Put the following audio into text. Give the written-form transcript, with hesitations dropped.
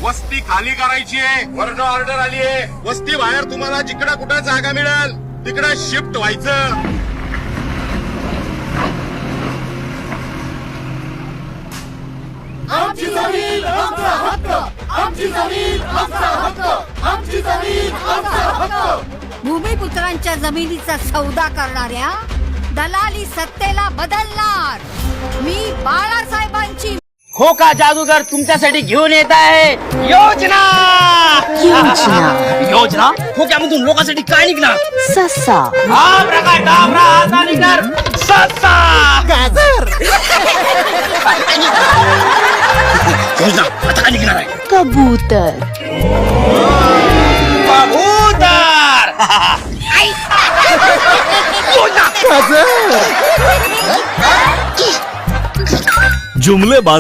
वस्ती खाली करायची आहे. वरनं ऑर्डर आली आहे. वस्ती बाहेर तुम्हाला जिकडं कुठं जागा मिळेल तिकडं शिफ्ट व्हायचं. आमची जमीन आमचा हक्क, आमची जमीन आमचा हक्क, आमची जमीन आमचा हक्क. भूमिपुत्रांच्या जमिनीचा सौदा करणाऱ्या दलाली सत्तेला बदलणार. मी बाळासाहेबांची हो का जादूगर तुमच्यासाठी घेऊन येत आहे योजना. योजना खोक्यामधून लोकांसाठी काय निघणार? ससा, हा प्रकार डाबरा आता निघणार ससा. गाजर, योजना आता काय निघणार आहे? कबूतर, कबूतर. योजना गाजर. जुमले